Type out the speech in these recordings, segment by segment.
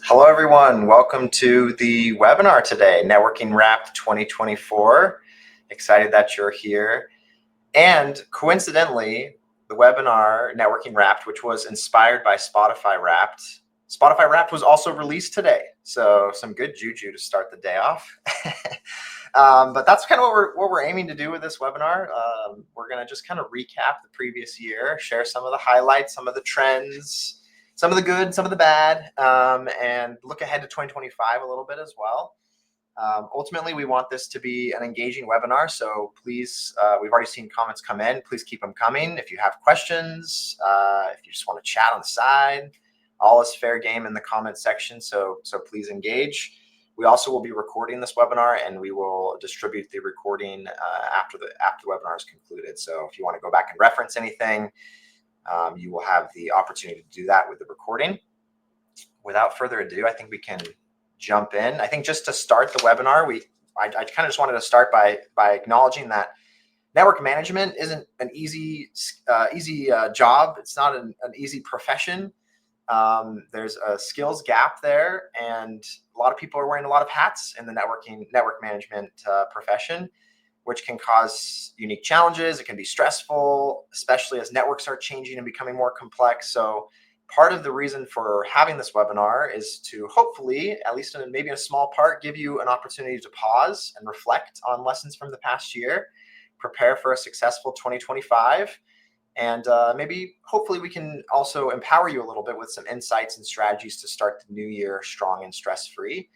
Hello, everyone. Welcome to the webinar today, Networking Wrapped 2024. Excited that you're here. And coincidentally, the webinar Networking Wrapped, which was inspired by Spotify Wrapped was also released today. So some good juju to start the day off. But that's kind of what we're aiming to do with this webinar. We're going to just kind of recap the previous year, share some of the highlights, some of the trends, some of the good, some of the bad, and look ahead to 2025 a little bit as well. Ultimately, we want this to be an engaging webinar, so please, we've already seen comments come in. Please keep them coming. If you have questions, if you just want to chat on the side, all is fair game in the comment section, so please engage. We also will be recording this webinar, and we will distribute the recording after the webinar is concluded. So if you want to go back and reference anything, you will have the opportunity to do that with the recording. Without further ado, I think we can jump in. I think just to start the webinar, I kind of just wanted to start by acknowledging that network management isn't an easy job. It's not an easy profession. There's a skills gap there, and a lot of people are wearing a lot of hats in the network management profession, which can cause unique challenges. It can be stressful, especially as networks are changing and becoming more complex. So part of the reason for having this webinar is to hopefully, at least maybe in a small part, give you an opportunity to pause and reflect on lessons from the past year, prepare for a successful 2025, and maybe hopefully we can also empower you a little bit with some insights and strategies to start the new year strong and stress-free.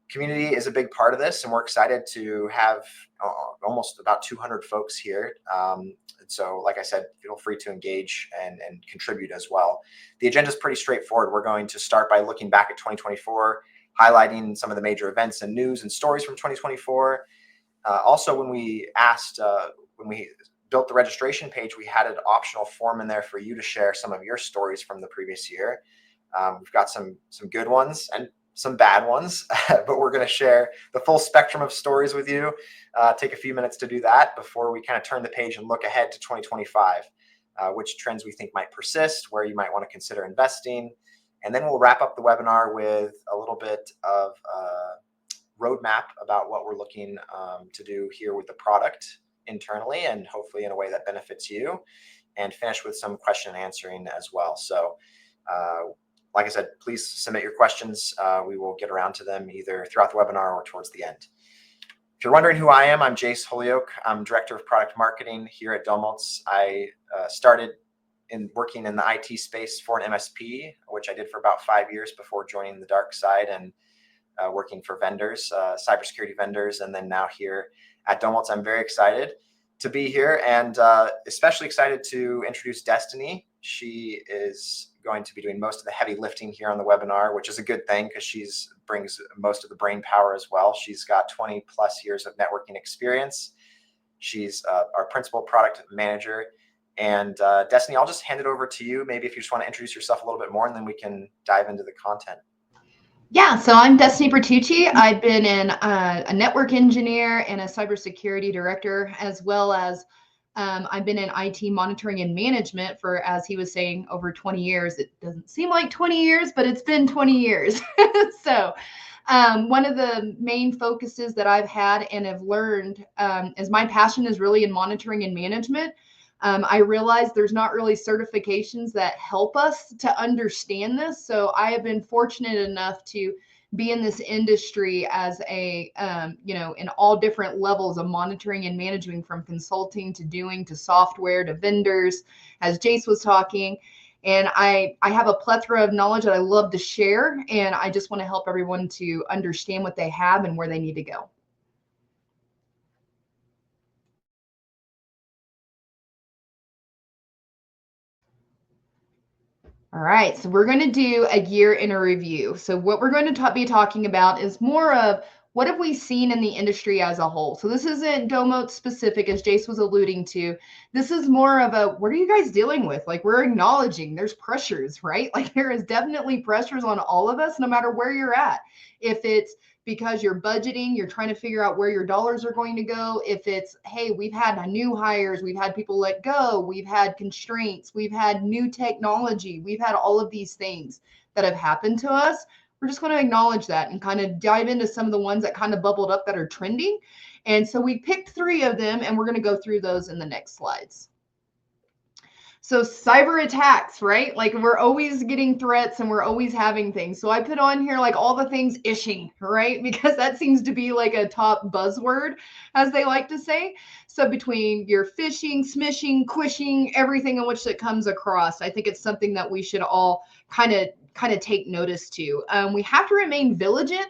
Community is a big part of this, and we're excited to have almost about 200 folks here. So like I said, feel free to engage and contribute as well. The agenda is pretty straightforward. We're going to start by looking back at 2024, highlighting some of the major events and news and stories from 2024. Also, when we built the registration page, we had an optional form in there for you to share some of your stories from the previous year. We've got some good ones and some bad ones, but we're going to share the full spectrum of stories with you. Take a few minutes to do that before we kind of turn the page and look ahead to 2025, which trends we think might persist, where you might want to consider investing. And then we'll wrap up the webinar with a little bit of a roadmap about what we're looking to do here with the product internally, and hopefully in a way that benefits you, and finish with some question and answering as well. So like I said, please submit your questions. We will get around to them either throughout the webinar or towards the end. If you're wondering who I am, I'm Jace Holyoke. I'm Director of Product Marketing here at Domotz. I started working in the IT space for an MSP, which I did for about 5 years before joining the dark side and working for vendors, cybersecurity vendors, and then now here at Domotz. I'm very excited to be here, and especially excited to introduce Destiny. She is going to be doing most of the heavy lifting here on the webinar, which is a good thing because she brings most of the brain power as well. She's got 20 plus years of networking experience. She's our principal product manager. And Destiny, I'll just hand it over to you. Maybe if you just want to introduce yourself a little bit more, and then we can dive into the content. Yeah, so I'm Destiny Bertucci. I've been a network engineer and a cybersecurity director, as well as I've been in IT monitoring and management for, as he was saying, over 20 years. It doesn't seem like 20 years, but it's been 20 years. So one of the main focuses that I've had and have learned is my passion is really in monitoring and management. I realize there's not really certifications that help us to understand this. So I have been fortunate enough to be in this industry as a, in all different levels of monitoring and managing, from consulting to doing to software to vendors, as Jace was talking. And I have a plethora of knowledge that I love to share. And I just want to help everyone to understand what they have and where they need to go. All right, so we're going to do a year in a review. So what we're going to be talking about is more of what have we seen in the industry as a whole. So this isn't Domotz specific, as Jace was alluding to. This is more of a, what are you guys dealing with? Like, we're acknowledging there's pressures, right? Like, there is definitely pressures on all of us, no matter where you're at. If it's because you're budgeting, you're trying to figure out where your dollars are going to go. If it's, hey, we've had new hires, we've had people let go, we've had constraints, we've had new technology, we've had all of these things that have happened to us. We're just going to acknowledge that and kind of dive into some of the ones that kind of bubbled up that are trending. And so we picked 3 of them, and we're going to go through those in the next slides. So cyber attacks, right? Like we're always getting threats and we're always having things. So I put on here like all the things ishing, right? Because that seems to be like a top buzzword, as they like to say. So between your phishing, smishing, quishing, everything in which it comes across, I think it's something that we should all kind of take notice to. We have to remain vigilant.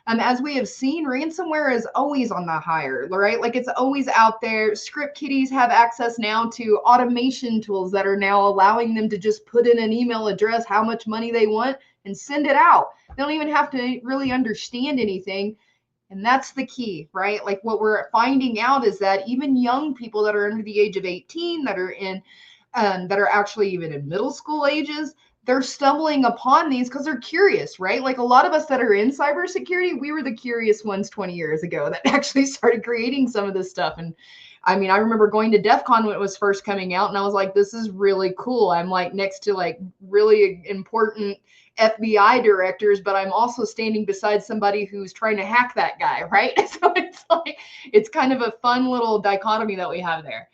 As we have seen, ransomware is always on the higher, right? Like it's always out there. Script kiddies have access now to automation tools that are now allowing them to just put in an email address, how much money they want, and send it out. They don't even have to really understand anything. And that's the key, right? Like what we're finding out is that even young people that are under the age of 18, that are actually even in middle school ages, they're stumbling upon these because they're curious, right? Like a lot of us that are in cybersecurity, we were the curious ones 20 years ago that actually started creating some of this stuff. And I mean, I remember going to DEF CON when it was first coming out, and I was like, this is really cool. I'm like next to like really important FBI directors, but I'm also standing beside somebody who's trying to hack that guy, right? So it's like, it's kind of a fun little dichotomy that we have there.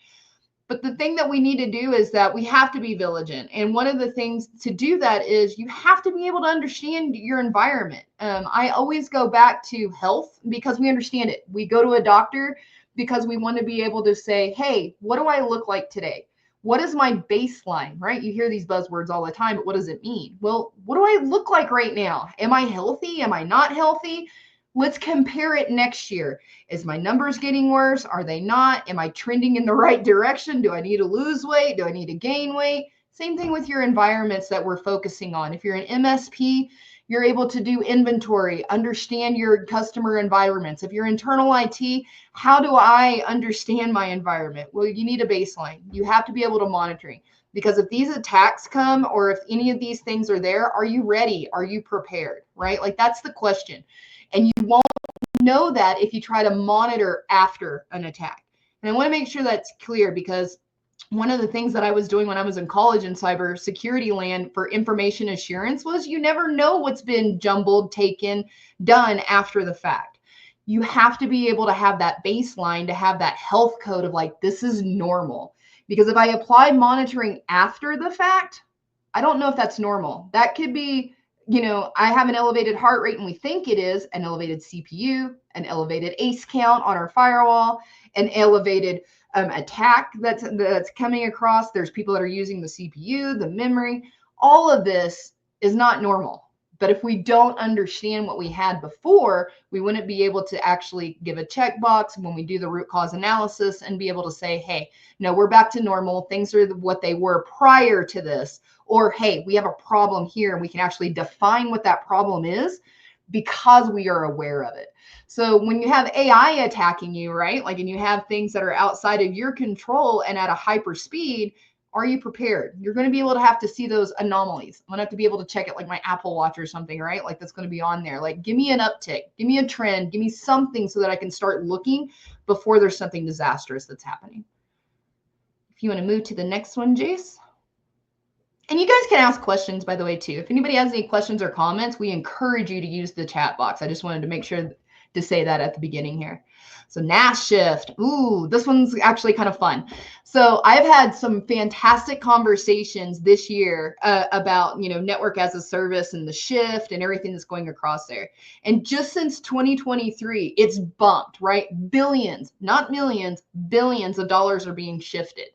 But the thing that we need to do is that we have to be vigilant. And one of the things to do that is you have to be able to understand your environment. I always go back to health because we understand it. We go to a doctor because we want to be able to say, hey, what do I look like today? What is my baseline, right? You hear these buzzwords all the time, but what does it mean? Well, what do I look like right now? Am I healthy? Am I not healthy? Let's compare it next year. Is my numbers getting worse? Are they not? Am I trending in the right direction? Do I need to lose weight? Do I need to gain weight? Same thing with your environments that we're focusing on. If you're an MSP, you're able to do inventory, understand your customer environments. If you're internal IT, how do I understand my environment? Well, you need a baseline. You have to be able to monitor. Because if these attacks come or if any of these things are there, are you ready? Are you prepared? Right? Like that's the question. And you won't know that if you try to monitor after an attack. And I want to make sure that's clear because one of the things that I was doing when I was in college in cybersecurity land for information assurance was you never know what's been jumbled, taken, done after the fact. You have to be able to have that baseline, to have that health code of like, this is normal. Because if I apply monitoring after the fact, I don't know if that's normal. That could be, I have an elevated heart rate and we think it is an elevated CPU, an elevated ACE count on our firewall, an elevated attack that's coming across. There's people that are using the CPU, the memory. All of this is not normal. But if we don't understand what we had before, we wouldn't be able to actually give a checkbox when we do the root cause analysis and be able to say, hey, no, we're back to normal. Things are what they were prior to this. Or, hey, we have a problem here and we can actually define what that problem is because we are aware of it. So when you have AI attacking you, right? Like, and you have things that are outside of your control and at a hyper speed, are you prepared? You're going to be able to have to see those anomalies. I'm going to have to be able to check it like my Apple Watch or something, right? Like that's going to be on there. Like, give me an uptick, give me a trend, give me something so that I can start looking before there's something disastrous that's happening. If you want to move to the next one, Jace. And you guys can ask questions, by the way, too. If anybody has any questions or comments, we encourage you to use the chat box. I just wanted to make sure to say that at the beginning here. So NAS shift. Ooh, this one's actually kind of fun. So I've had some fantastic conversations this year about, network as a service and the shift and everything that's going across there. And just since 2023, it's bumped, right? Billions, not millions, billions of dollars are being shifted.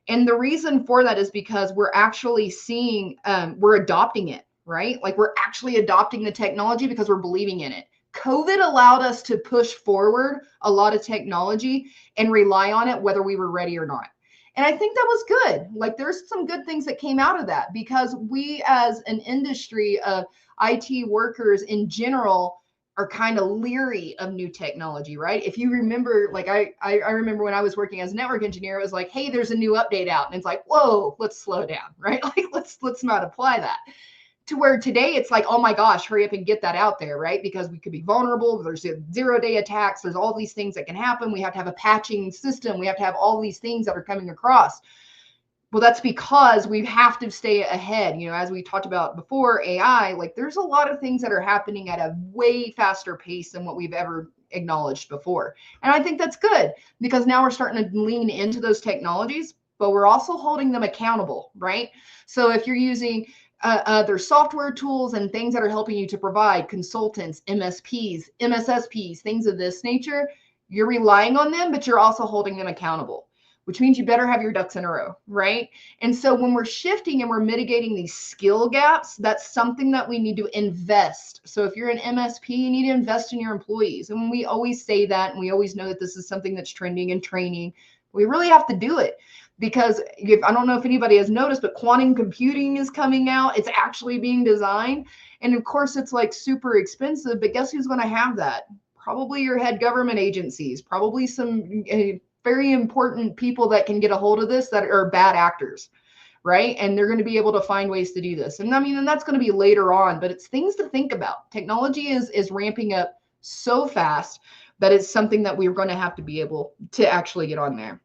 And the reason for that is because we're actually seeing, we're adopting it, right? Like we're actually adopting the technology because we're believing in it. COVID allowed us to push forward a lot of technology and rely on it, whether we were ready or not. And I think that was good. Like there's some good things that came out of that because we as an industry of IT workers in general are kind of leery of new technology, right? If you remember, like I remember when I was working as a network engineer, it was like, hey, there's a new update out. And it's like, whoa, let's slow down, right? Like let's not apply that. To where today it's like, oh my gosh, hurry up and get that out there, right? Because we could be vulnerable. There's 0-day attacks. There's all these things that can happen. We have to have a patching system. We have to have all these things that are coming across. Well, that's because we have to stay ahead. You know, as we talked about before, AI, like there's a lot of things that are happening at a way faster pace than what we've ever acknowledged before. And I think that's good because now we're starting to lean into those technologies, but we're also holding them accountable, right? So if you're using other software tools and things that are helping you to provide consultants, MSPs, MSSPs, things of this nature, you're relying on them, but you're also holding them accountable, which means you better have your ducks in a row, right? And so when we're shifting and we're mitigating these skill gaps, that's something that we need to invest. So if you're an MSP, you need to invest in your employees. And we always say that, and we always know that this is something that's trending in training. We really have to do it because I don't know if anybody has noticed, but quantum computing is coming out. It's actually being designed. And of course, it's like super expensive, but guess who's going to have that? Probably your head government agencies, probably some very important people that can get a hold of this that are bad actors, right? And they're going to be able to find ways to do this. And I mean, and that's going to be later on, but it's things to think about. Technology is ramping up so fast that it's something that we're going to have to be able to actually get on there.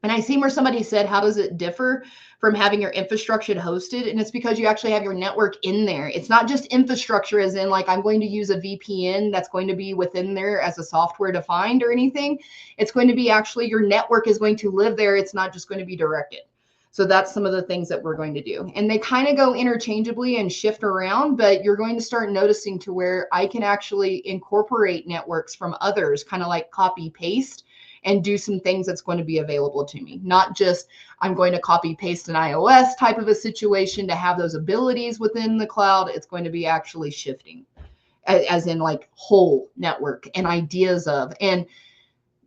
And I see where somebody said, how does it differ from having your infrastructure hosted? And it's because you actually have your network in there. It's not just infrastructure as in like, I'm going to use a VPN that's going to be within there as a software defined or anything. It's going to be actually your network is going to live there. It's not just going to be directed. So that's some of the things that we're going to do. And they kind of go interchangeably and shift around, but you're going to start noticing to where I can actually incorporate networks from others, kind of like copy paste, and do some things that's going to be available to me. Not just I'm going to copy paste an iOS type of a situation to have those abilities within the cloud. It's going to be actually shifting as in like whole network and ideas of, and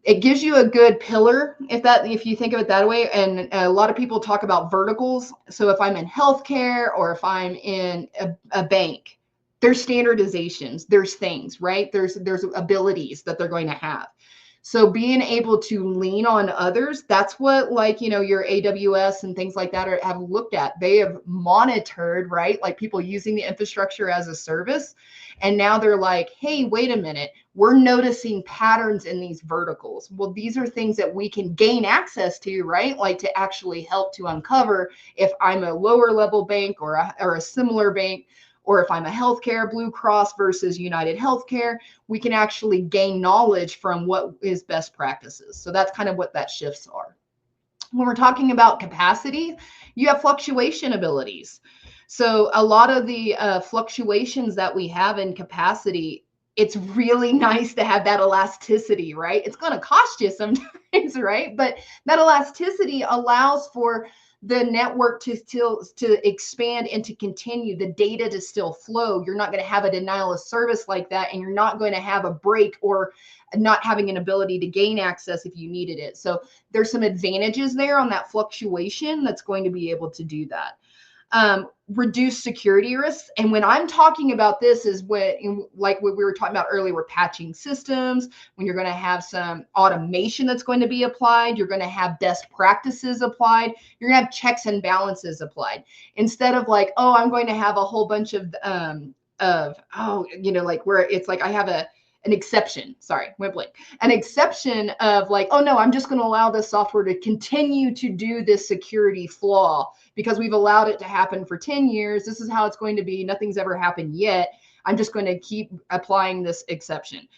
it gives you a good pillar if you think of it that way. And a lot of people talk about verticals. So if I'm in healthcare or if I'm in a bank, there's standardizations, there's things, right? There's abilities that they're going to have. So being able to lean on others, that's what like, you know, your AWS and things like that have looked at. They have monitored, right? Like people using the infrastructure as a service. And now they're like, hey, wait a minute, we're noticing patterns in these verticals. Well, these are things that we can gain access to, right? Like to actually help to uncover if I'm a lower level bank or a similar bank, or if I'm a healthcare, Blue Cross versus United Healthcare, we can actually gain knowledge from what is best practices. So that's kind of what that shifts are. When we're talking about capacity, you have fluctuation abilities. So a lot of the fluctuations that we have in capacity, it's really nice to have that elasticity, right? It's going to cost you sometimes, right? But that elasticity allows for the network to expand and to continue, the data to still flow. You're not going to have a denial of service like that, and you're not going to have a break or not having an ability to gain access if you needed it. So there's some advantages there on that fluctuation that's going to be able to do that. Reduce security risks. And when I'm talking about this is when, like what we were talking about earlier, we're patching systems, when you're going to have some automation that's going to be applied, you're going to have best practices applied, you're going to have checks and balances applied. Instead of like, oh, I'm going to have a whole bunch of you know, like where it's like I have an exception, an exception of like, oh no, I'm just going to allow this software to continue to do this security flaw because we've allowed it to happen for 10 years. This is how it's going to be. Nothing's ever happened yet. I'm just going to keep applying this exception.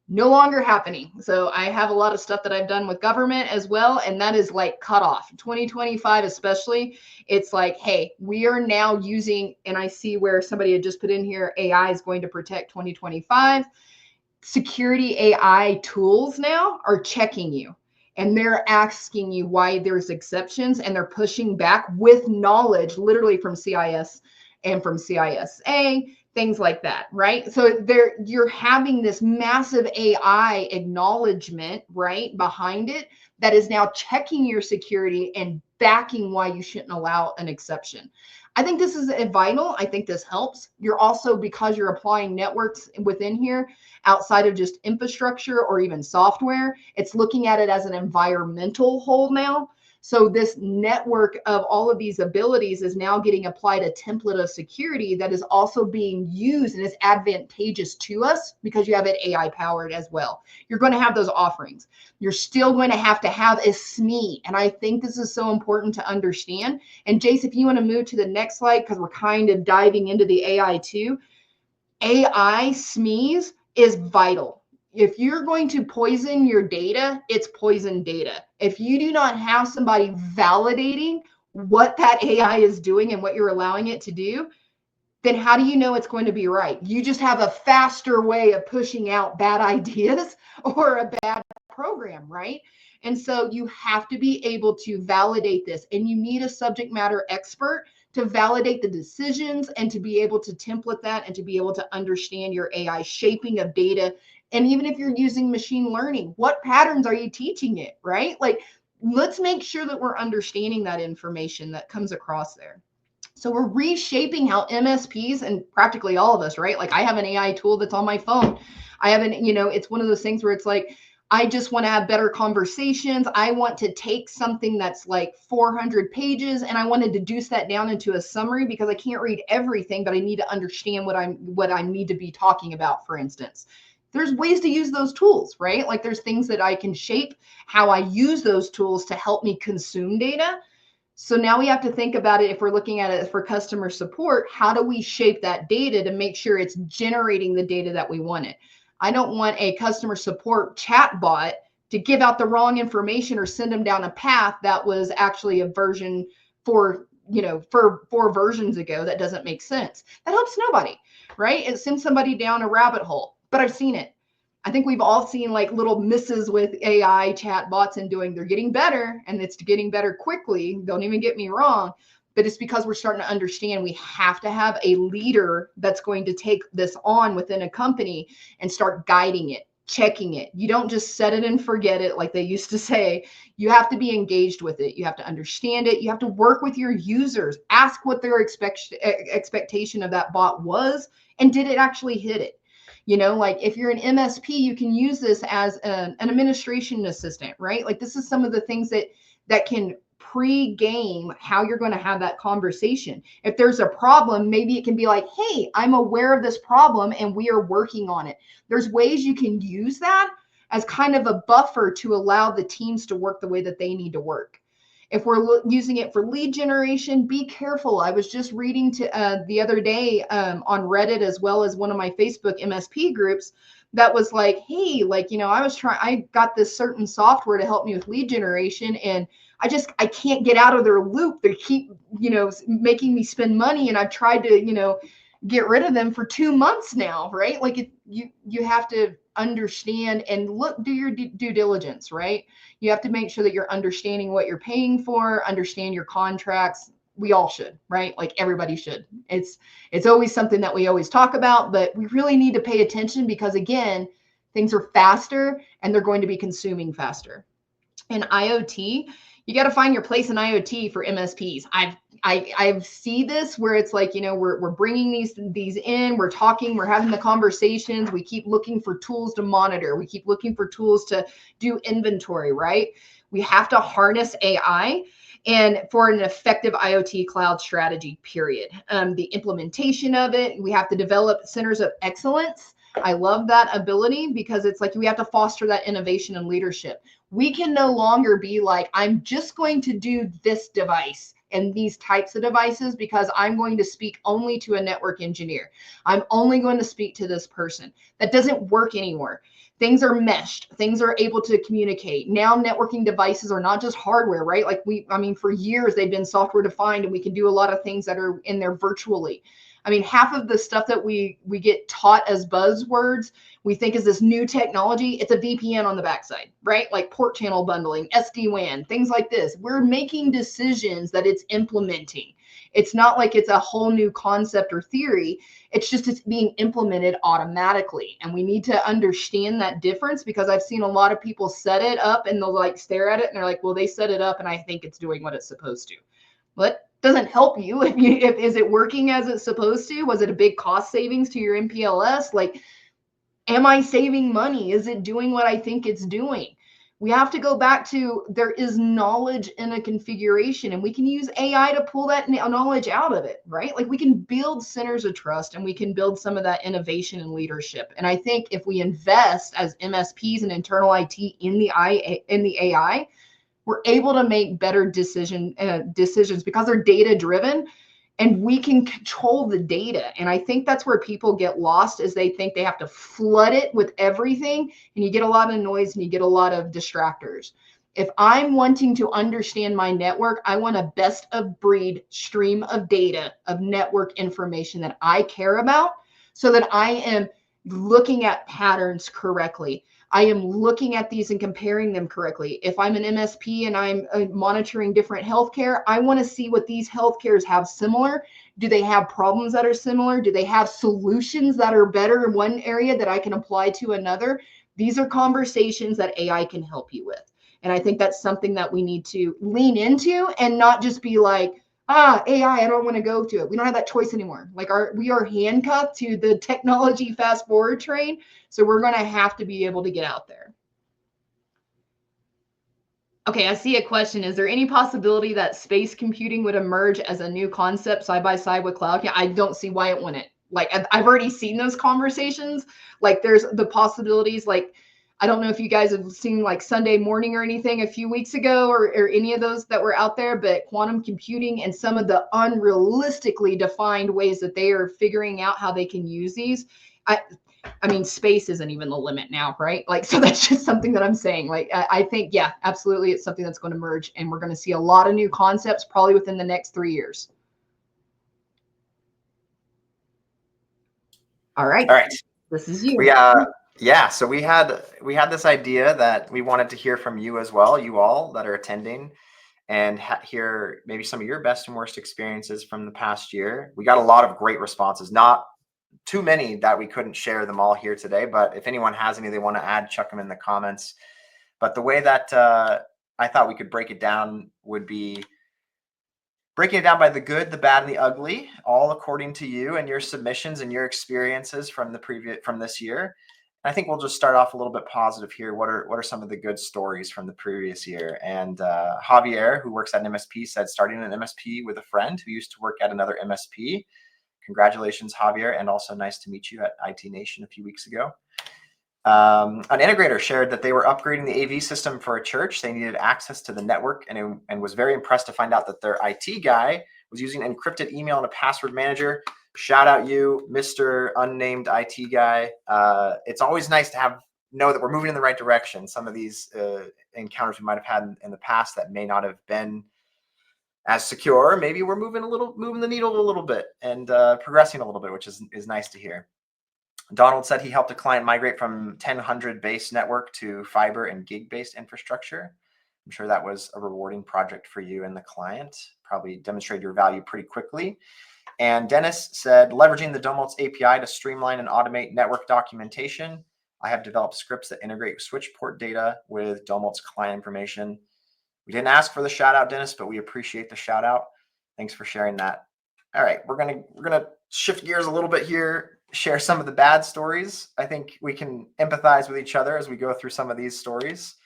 No longer happening. So I have a lot of stuff that I've done with government as well. And that is like cut off 2025, especially. It's like, hey, we are now using, and I see where somebody had just put in here, AI is going to protect 2025. Security AI tools now are checking you and they're asking you why there's exceptions, and they're pushing back with knowledge literally from CIS and from CISA, things like that, right? So you're having this massive AI acknowledgement, right, behind it that is now checking your security and backing why you shouldn't allow an exception. I think this is vital. I think this helps. You're also, because you're applying networks within here outside of just infrastructure or even software, it's looking at it as an environmental whole now. So this network of all of these abilities is now getting applied a template of security that is also being used and is advantageous to us because you have it AI powered as well. You're going to have those offerings. You're still going to have a SME. And I think this is so important to understand. And Jace, if you want to move to the next slide, because we're kind of diving into the AI too. AI SMEs is vital. If you're going to poison your data, it's poison data. If you do not have somebody validating what that AI is doing and what you're allowing it to do, then how do you know it's going to be right? You just have a faster way of pushing out bad ideas or a bad program, right? And so you have to be able to validate this, and you need a subject matter expert to validate the decisions and to be able to template that and to be able to understand your AI shaping of data. And even if you're using machine learning, what patterns are you teaching it, right? Like, let's make sure that we're understanding that information that comes across there. So we're reshaping how MSPs, and practically all of us, right? Like, I have an AI tool that's on my phone. I have it's one of those things where it's like, I just want to have better conversations. I want to take something that's like 400 pages and I want to deduce that down into a summary because I can't read everything, but I need to understand what I need to be talking about, for instance. There's ways to use those tools, right? Like, there's things that I can shape how I use those tools to help me consume data. So now we have to think about it. If we're looking at it for customer support, how do we shape that data to make sure it's generating the data that we wanted? I don't want a customer support chat bot to give out the wrong information or send them down a path that was actually a version for 4 versions ago. That doesn't make sense. That helps nobody, right? It sends somebody down a rabbit hole, but I've seen it. I think we've all seen like little misses with AI chat bots and they're getting better, and it's getting better quickly. Don't even get me wrong, but it's because we're starting to understand we have to have a leader that's going to take this on within a company and start guiding it, checking it. You don't just set it and forget it like they used to say. You have to be engaged with it. You have to understand it. You have to work with your users, ask what their expectation of that bot was, and did it actually hit it? Like, if you're an MSP, you can use this as an administration assistant, right? Like, this is some of the things that can pre-game how you're going to have that conversation. If there's a problem, maybe it can be like, hey, I'm aware of this problem and we are working on it. There's ways you can use that as kind of a buffer to allow the teams to work the way that they need to work. If we're using it for lead generation, be careful. I was just reading the other day on Reddit, as well as one of my Facebook MSP groups, that was like, hey, I got this certain software to help me with lead generation, and I can't get out of their loop. They keep, making me spend money, and I've tried to, get rid of them for 2 months now, right? Like, you have to understand and do your due diligence, right? You have to make sure that you're understanding what you're paying for, understand your contracts. We all should, right? Like, everybody should. It's always something that we always talk about, but we really need to pay attention because, again, things are faster and they're going to be consuming faster. In IoT, you got to find your place in IoT for MSPs. I see this where it's like, we're bringing these in, we're talking, we're having the conversations, we keep looking for tools to monitor, we keep looking for tools to do inventory, right? We have to harness AI and for an effective IoT cloud strategy, period. The implementation of it, we have to develop centers of excellence. I love that ability because it's like we have to foster that innovation and leadership. We can no longer be like, I'm just going to do this device and these types of devices because I'm going to speak only to a network engineer. I'm only going to speak to this person. That doesn't work anymore. Things are meshed. Things are able to communicate. Now networking devices are not just hardware, right? Like for years they've been software defined, and we can do a lot of things that are in there virtually. Half of the stuff that we get taught as buzzwords, we think is this new technology. It's a VPN on the backside, right? Like port channel bundling, SD-WAN, things like this. We're making decisions that it's implementing. It's not like it's a whole new concept or theory. It's being implemented automatically. And we need to understand that difference because I've seen a lot of people set it up and they'll like stare at it and they're like, well, they set it up and I think it's doing what it's supposed to. But doesn't help you if is it working as it's supposed to? Was it a big cost savings to your MPLS? Like, am I saving money? Is it doing what I think it's doing? We have to go back to there is knowledge in a configuration, and we can use AI to pull that knowledge out of it, right? Like we can build centers of trust, and we can build some of that innovation and leadership. And I think if we invest as MSPs and internal IT in the AI, we're able to make better decisions because they're data driven, and we can control the data. And I think that's where people get lost, is they think they have to flood it with everything, and you get a lot of noise and you get a lot of distractors. If I'm wanting to understand my network, I want a best of breed stream of data, of network information that I care about, so that I am looking at patterns correctly. I am looking at these and comparing them correctly. If I'm an MSP and I'm monitoring different healthcare, I want to see what these healthcares have similar. Do they have problems that are similar? Do they have solutions that are better in one area that I can apply to another? These are conversations that AI can help you with. And I think that's something that we need to lean into, and not just be like, AI, I don't want to go to it. We don't have that choice anymore. Like we are handcuffed to the technology fast forward train. So we're going to have to be able to get out there. Okay, I see a question. Is there any possibility that space computing would emerge as a new concept side by side with cloud? Yeah, I don't see why it wouldn't. Like I've already seen those conversations. Like there's the possibilities. Like I don't know if you guys have seen like Sunday Morning or anything a few weeks ago, or any of those that were out there, but quantum computing and some of the unrealistically defined ways that they are figuring out how they can use these. I mean, space isn't even the limit now, right? Like, so that's just something that I'm saying. Like, I think, yeah, absolutely, it's something that's going to merge, and we're going to see a lot of new concepts probably within the next 3 years. All right. All right. This is you. Yeah, so we had this idea that we wanted to hear from you as well, you all that are attending, and hear maybe some of your best and worst experiences from the past year. We got a lot of great responses, not too many that we couldn't share them all here today, but if anyone has any they want to add, chuck them in the comments. But the way that I thought we could break it down would be breaking it down by the good, the bad, and the ugly, all according to you and your submissions and your experiences from this year. I think we'll just start off a little bit positive here. What are some of the good stories from the previous year? And Javier, who works at an MSP, said starting an MSP with a friend who used to work at another MSP. Congratulations, Javier, and also nice to meet you at IT Nation a few weeks ago. An integrator shared that they were upgrading the AV system for a church. They needed access to the network, and was very impressed to find out that their IT guy was using encrypted email and a password manager. Shout out you, Mr. Unnamed IT guy. It's always nice to know that we're moving in the right direction. Some of these encounters we might have had in the past that may not have been as secure, maybe we're moving the needle a little bit and progressing a little bit, which is nice to hear. Donald said he helped a client migrate from 1000 base network to fiber and gig-based infrastructure. I'm sure that was a rewarding project for you and the client. Probably demonstrated your value pretty quickly. And Dennis said, leveraging the Domotz API to streamline and automate network documentation. I have developed scripts that integrate switch port data with Domotz client information. We didn't ask for the shout out, Dennis, but we appreciate the shout out. Thanks for sharing that. All right, we're gonna shift gears a little bit here, share some of the bad stories. I think we can empathize with each other as we go through some of these stories.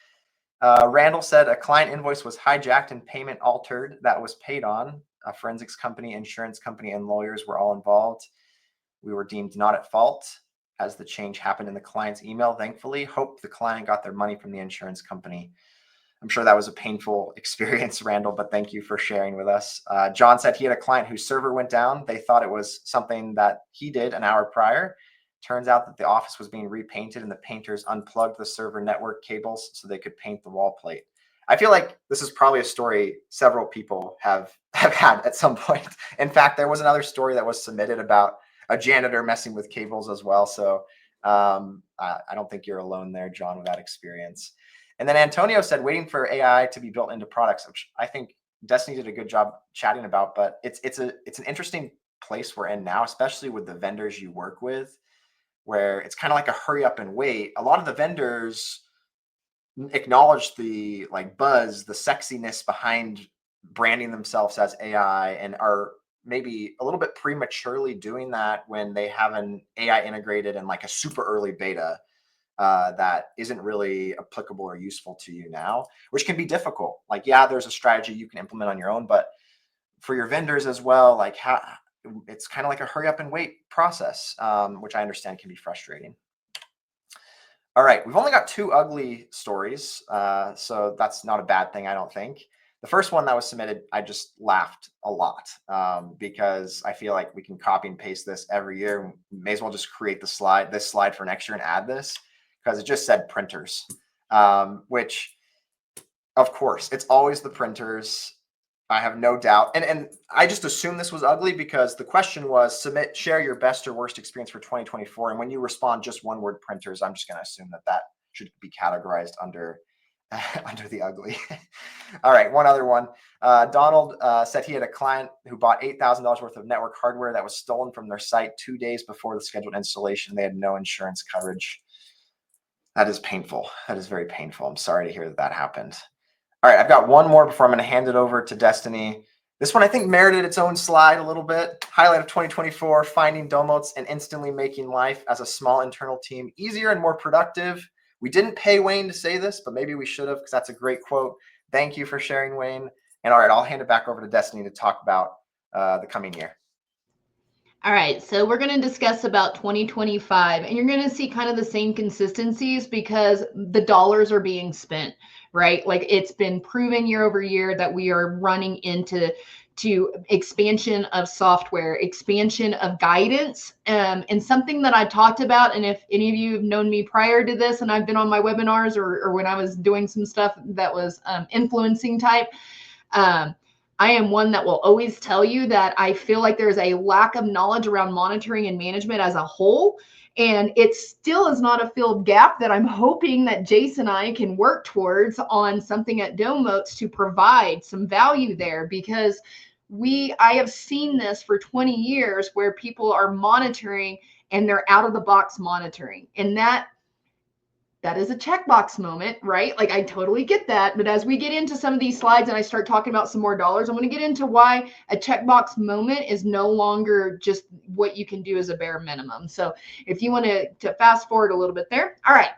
Randall said a client invoice was hijacked and payment altered that was paid on. A forensics company, insurance company, and lawyers were all involved. We were deemed not at fault as the change happened in the client's email, thankfully. Hope the client got their money from the insurance company. I'm sure that was a painful experience, Randall, but thank you for sharing with us. John said he had a client whose server went down. They thought it was something that he did an hour prior. Turns out that the office was being repainted and the painters unplugged the server network cables so they could paint the wall plate. I feel like this is probably a story several people have had at some point. In fact, there was another story that was submitted about a janitor messing with cables as well. So I don't think you're alone there, John, with that experience. And then Antonio said, waiting for AI to be built into products, which I think Destiny did a good job chatting about, but it's an interesting place we're in now, especially with the vendors you work with, where it's kind of like a hurry up and wait. A lot of the vendors acknowledge the buzz, the sexiness behind branding themselves as AI, and are maybe a little bit prematurely doing that when they have an AI integrated and like a super early beta. that isn't really applicable or useful to you now, which can be difficult. Like, yeah, there's a strategy you can implement on your own, but for your vendors as well, like it's kind of like a hurry up and wait process, which I understand can be frustrating. All right, we've only got 2 ugly stories, so that's not a bad thing, I don't think. The first one that was submitted, I just laughed a lot because I feel like we can copy and paste this every year. We may as well just create this slide for next year and add this, because it just said printers, which, of course, it's always the printers. I have no doubt. And I just assumed this was ugly because the question was share your best or worst experience for 2024. And when you respond just one word printers, I'm just going to assume that should be categorized under under the ugly. All right, one other one. Donald said he had a client who bought $8,000 worth of network hardware that was stolen from their site 2 days before the scheduled installation. They had no insurance coverage. That is painful. That is very painful. I'm sorry to hear that happened. All right, I've got one more before I'm going to hand it over to Destiny. This one I think merited its own slide a little bit. Highlight of 2024, finding Domotz and instantly making life as a small internal team easier and more productive. We didn't pay Wayne to say this, but maybe we should have, because that's a great quote. Thank you for sharing, Wayne. And all right, I'll hand it back over to Destiny to talk about the coming year. All right, so we're going to discuss about 2025, and you're going to see kind of the same consistencies because the dollars are being spent, right? Like, it's been proven year over year that we are running into expansion of software, expansion of guidance, and something that I talked about. And if any of you have known me prior to this, and I've been on my webinars or when I was doing some stuff that was influencing type, I am one that will always tell you that I feel like there's a lack of knowledge around monitoring and management as a whole. And it still is not a filled gap that I'm hoping that Jason and I can work towards on something at Domotz to provide some value there, because I have seen this for 20 years where people are monitoring and they're out of the box monitoring. And that is a checkbox moment, right? Like, I totally get that. But as we get into some of these slides and I start talking about some more dollars, I'm going to get into why a checkbox moment is no longer just what you can do as a bare minimum. So if you want to fast forward a little bit there. All right.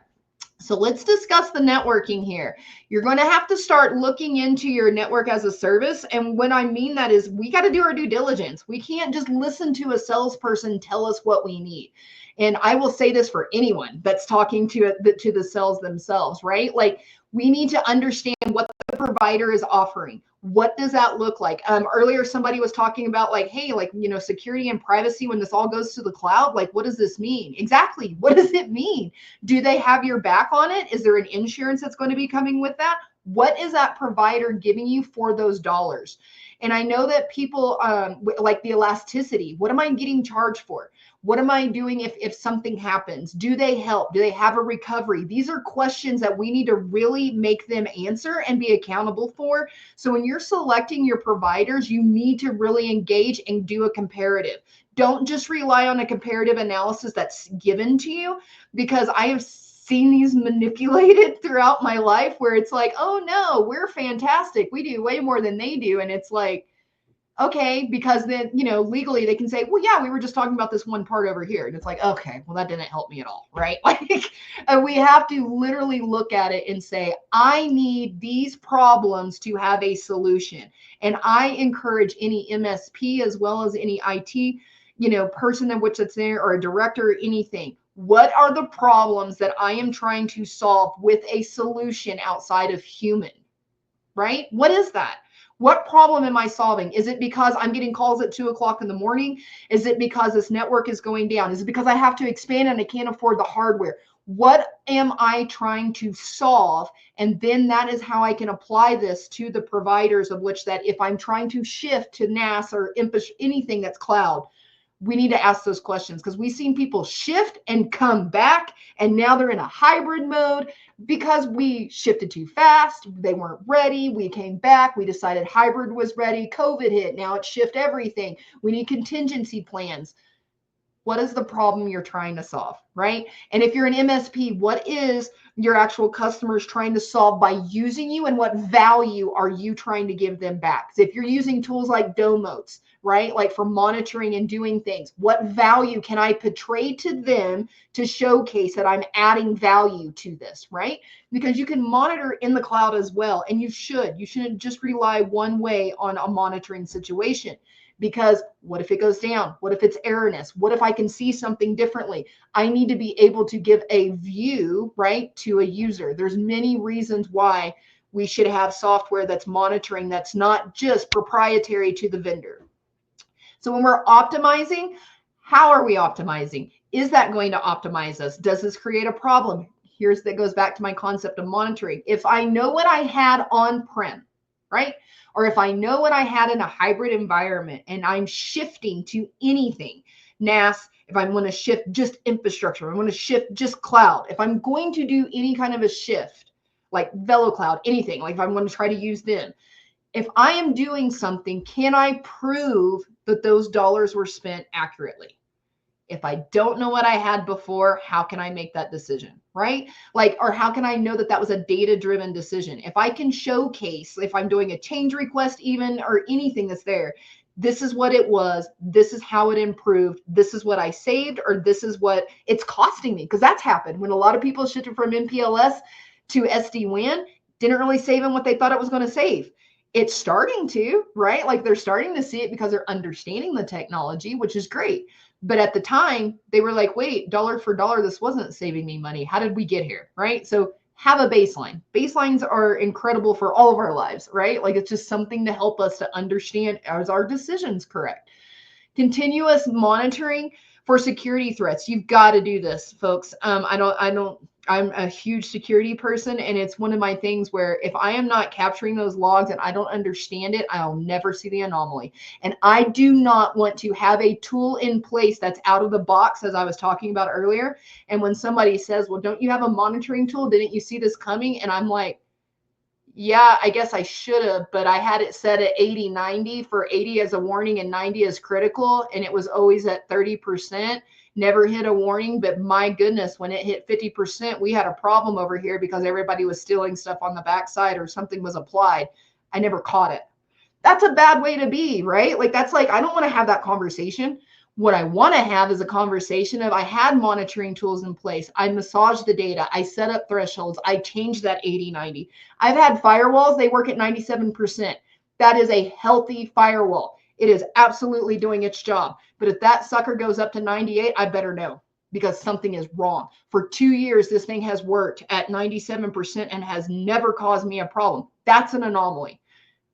So let's discuss the networking here. You're going to have to start looking into your network as a service. And what I mean that is, we got to do our due diligence. We can't just listen to a salesperson tell us what we need. And I will say this for anyone that's talking to the sales themselves, right? Like, we need to understand what the provider is offering. What does that look like? Earlier, somebody was talking about like, hey, like, security and privacy when this all goes to the cloud. Like, what does this mean? Exactly. What does it mean? Do they have your back on it? Is there an insurance that's going to be coming with that? What is that provider giving you for those dollars? And I know that people like the elasticity. What am I getting charged for? What am I doing if something happens? Do they help? Do they have a recovery? These are questions that we need to really make them answer and be accountable for. So when you're selecting your providers, you need to really engage and do a comparative. Don't just rely on a comparative analysis that's given to you, because I have seen these manipulated throughout my life where it's like, oh no, we're fantastic. We do way more than they do. And it's like, okay, because then, legally they can say, well, yeah, we were just talking about this one part over here. And it's like, okay, well, that didn't help me at all, right? Like, we have to literally look at it and say, I need these problems to have a solution. And I encourage any MSP as well as any IT, person in which it's there, or a director or anything. What are the problems that I am trying to solve with a solution outside of human, right? What is that? What problem am I solving? Is it because I'm getting calls at 2:00 in the morning? Is it because this network is going down? Is it because I have to expand and I can't afford the hardware? What am I trying to solve? And then that is how I can apply this to the providers, of which that if I'm trying to shift to NAS or anything that's cloud, we need to ask those questions, because we've seen people shift and come back, and now they're in a hybrid mode because we shifted too fast. They weren't ready. We came back. We decided hybrid was ready. COVID hit. Now it's shift everything. We need contingency plans. What is the problem you're trying to solve, right? And if you're an MSP, what is your actual customers trying to solve by using you, and what value are you trying to give them back? So if you're using tools like Domotz, right, like for monitoring and doing things, what value can I portray to them to showcase that I'm adding value to this, right? Because you can monitor in the cloud as well, and you shouldn't just rely one way on a monitoring situation. Because what if it goes down? What if it's erroneous? What if I can see something differently? I need to be able to give a view, right, to a user. There's many reasons why we should have software that's monitoring, that's not just proprietary to the vendor. So when we're optimizing, how are we optimizing? Is that going to optimize us? Does this create a problem? That goes back to my concept of monitoring. If I know what I had on-prem, right? Or if I know what I had in a hybrid environment and I'm shifting to anything, NAS, if I'm going to shift just infrastructure, I'm going to shift just cloud. If I'm going to do any kind of a shift, like VeloCloud, anything, like if I'm going to try to use them, if I am doing something, can I prove that those dollars were spent accurately? If I don't know what I had before, how can I make that decision, right? Like, or how can I know that that was a data-driven decision? If I can showcase, if I'm doing a change request even, or anything that's there, this is what it was, this is how it improved, this is what I saved, or this is what it's costing me. Because that's happened when a lot of people shifted from MPLS to SD-WAN, didn't really save them what they thought it was going to save. It's starting to, right? Like they're starting to see it because they're understanding the technology, which is great. But at the time, they were like, wait, dollar for dollar, this wasn't saving me money. How did we get here, right? So have a baseline. Baselines are incredible for all of our lives, right? Like it's just something to help us to understand, are our decisions correct? Continuous monitoring for security threats. You've got to do this, folks. I'm a huge security person, and it's one of my things where if I am not capturing those logs and I don't understand it, I'll never see the anomaly. And I do not want to have a tool in place that's out of the box, as I was talking about earlier. And when somebody says, well, don't you have a monitoring tool? Didn't you see this coming? And I'm like, yeah, I guess I should have, but I had it set at 80, 90 for 80 as a warning and 90 as critical. And it was always at 30%, never hit a warning. But my goodness, when it hit 50%, we had a problem over here because everybody was stealing stuff on the backside or something was applied. I never caught it. That's a bad way to be, right? Like, that's like, I don't want to have that conversation. What I want to have is a conversation of I had monitoring tools in place. I massaged the data. I set up thresholds. I changed that 80, 90. I've had firewalls. They work at 97%. That is a healthy firewall. It is absolutely doing its job. But if that sucker goes up to 98, I better know because something is wrong. For 2 years, this thing has worked at 97% and has never caused me a problem. That's an anomaly.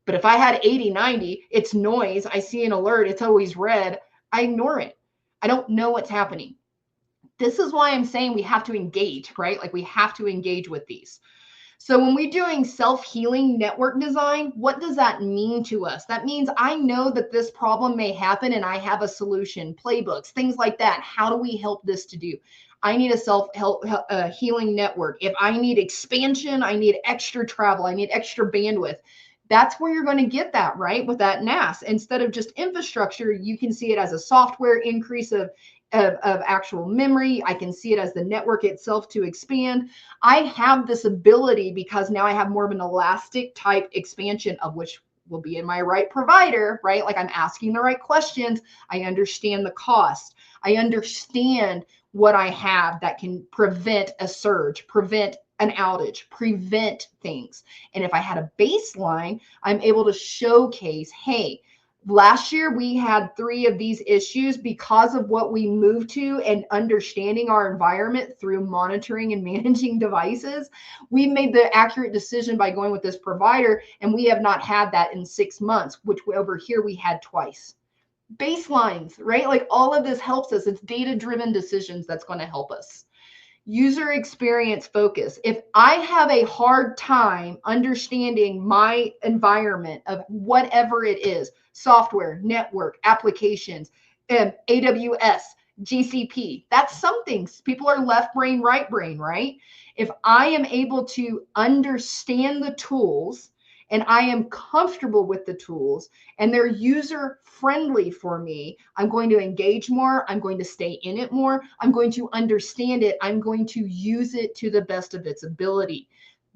But if I had 80, 90, it's noise. I see an alert. It's always red. I ignore it. I don't know what's happening. This is why I'm saying we have to engage, right? Like we have to engage with these. So when we're doing self-healing network design, what does that mean to us? That means I know that this problem may happen and I have a solution, playbooks, things like that. How do we help this to do? I need a self-help healing network. If I need expansion, I need extra travel, I need extra bandwidth. That's where you're going to get that, right? With that NAS, instead of just infrastructure, you can see it as a software increase of actual memory. I can see it as the network itself to expand. I have this ability because now I have more of an elastic type expansion of which will be in my right provider, right? Like I'm asking the right questions. I understand the cost. I understand what I have that can prevent a surge, prevent an outage, prevent things. And if I had a baseline, I'm able to showcase, hey, last year we had 3 of these issues because of what we moved to and understanding our environment through monitoring and managing devices. We made the accurate decision by going with this provider, and we have not had that in 6 months, which over here we had twice. Baselines, right? Like all of this helps us. It's data-driven decisions that's going to help us. User experience focus. If I have a hard time understanding my environment of whatever it is, software, network, applications, AWS, GCP, that's some things. People are left brain, right brain, right? If I am able to understand the tools and I am comfortable with the tools and they're user friendly for me, I'm going to engage more. I'm going to stay in it more. I'm going to understand it. I'm going to use it to the best of its ability.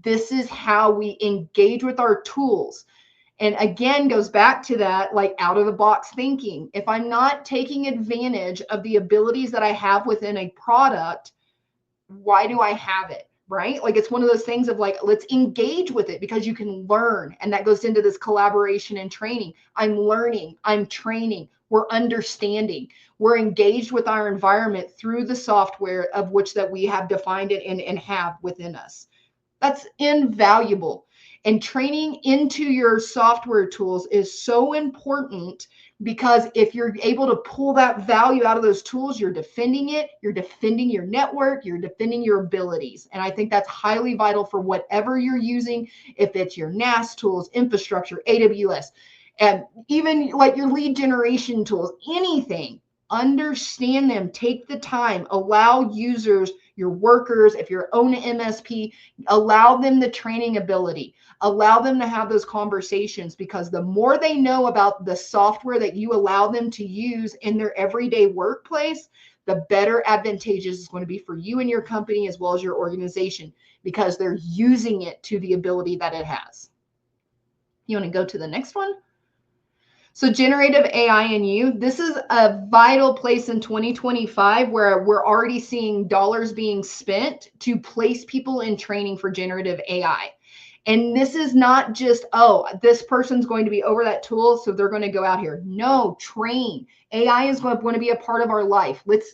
This is how we engage with our tools. And again, goes back to that like out of the box thinking. If I'm not taking advantage of the abilities that I have within a product, why do I have it? Right? Like it's one of those things of like, let's engage with it because you can learn. And that goes into this collaboration and training. I'm learning, I'm training, we're understanding, we're engaged with our environment through the software of which that we have defined it and have within us. That's invaluable. And training into your software tools is so important because if you're able to pull that value out of those tools, you're defending it, you're defending your network, you're defending your abilities. And I think that's highly vital for whatever you're using, if it's your NAS tools, infrastructure, AWS, and even like your lead generation tools, anything. Understand them, take the time, allow users, your workers, if you're own an MSP, allow them the training ability, allow them to have those conversations, because the more they know about the software that you allow them to use in their everyday workplace, the better advantageous it's going to be for you and your company as well as your organization, because they're using it to the ability that it has. You want to go to the next one? So generative AI and you, this is a vital place in 2025 where we're already seeing dollars being spent to place people in training for generative AI. And this is not just, oh, this person's going to be over that tool, so they're going to go out here. No, train. AI is going to be a part of our life. Let's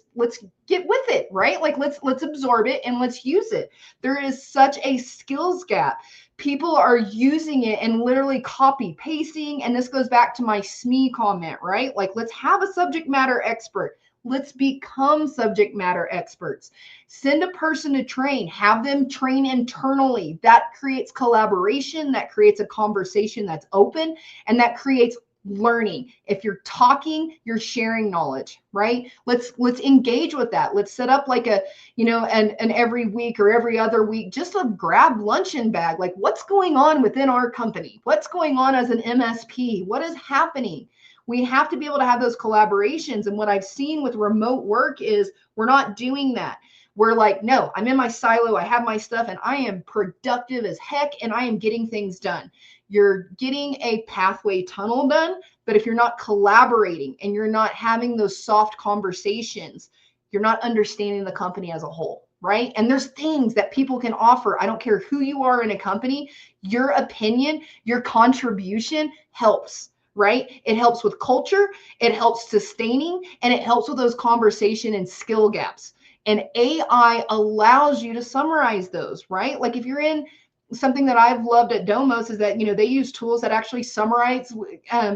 get with it, right? Like let's absorb it and let's use it. There is such a skills gap. People are using it and literally copy pasting. And this goes back to my SME comment, right? Like let's have a subject matter expert. Let's become subject matter experts. Send a person to train, have them train internally. That creates collaboration, that creates a conversation that's open, and that creates learning. If you're talking, you're sharing knowledge, right? Let's engage with that. Let's set up like a, an every week or every other week, just a grab luncheon bag. Like what's going on within our company? What's going on as an MSP? What is happening? We have to be able to have those collaborations. And what I've seen with remote work is we're not doing that. We're like, no, I'm in my silo, I have my stuff, and I am productive as heck, and I am getting things done. You're getting a pathway tunnel done, but if you're not collaborating and you're not having those soft conversations, you're not understanding the company as a whole, right? And there's things that people can offer. I don't care who you are in a company, your opinion, your contribution helps. Right? It helps with culture, it helps sustaining, and it helps with those conversation and skill gaps. And AI allows you to summarize those, right? Like if you're in something that I've loved at Domotz is that, they use tools that actually summarize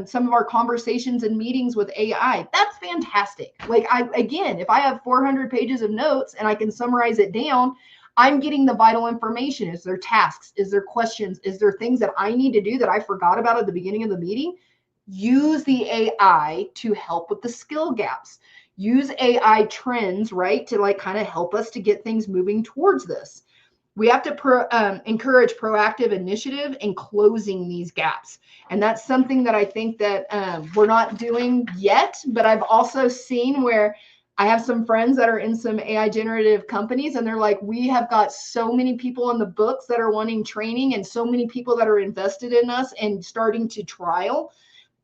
some of our conversations and meetings with AI. That's fantastic. Like again, if I have 400 pages of notes and I can summarize it down, I'm getting the vital information. Is there tasks? Is there questions? Is there things that I need to do that I forgot about at the beginning of the meeting? Use the AI to help with the skill gaps. Use AI trends, right, to like kind of help us to get things moving towards this. We have to encourage proactive initiative in closing these gaps. And that's something that I think that we're not doing yet, but I've also seen where I have some friends that are in some AI generative companies, and they're like, we have got so many people in the books that are wanting training and so many people that are invested in us and starting to trial,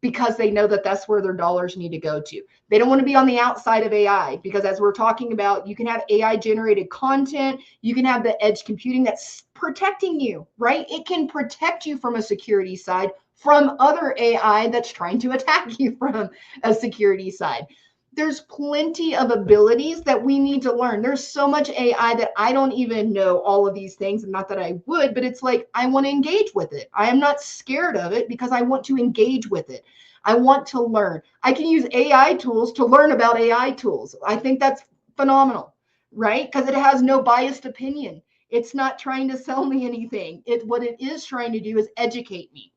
because they know that that's where their dollars need to go to. They don't want to be on the outside of AI, because as we're talking about, you can have AI generated content, you can have the edge computing that's protecting you, right? It can protect you from a security side from other AI that's trying to attack you from a security side. There's plenty of abilities that we need to learn. There's so much AI that I don't even know all of these things. And not that I would, but it's like, I want to engage with it. I am not scared of it because I want to engage with it. I want to learn. I can use AI tools to learn about AI tools. I think that's phenomenal, right? Because it has no biased opinion. It's not trying to sell me anything. What it is trying to do is educate me.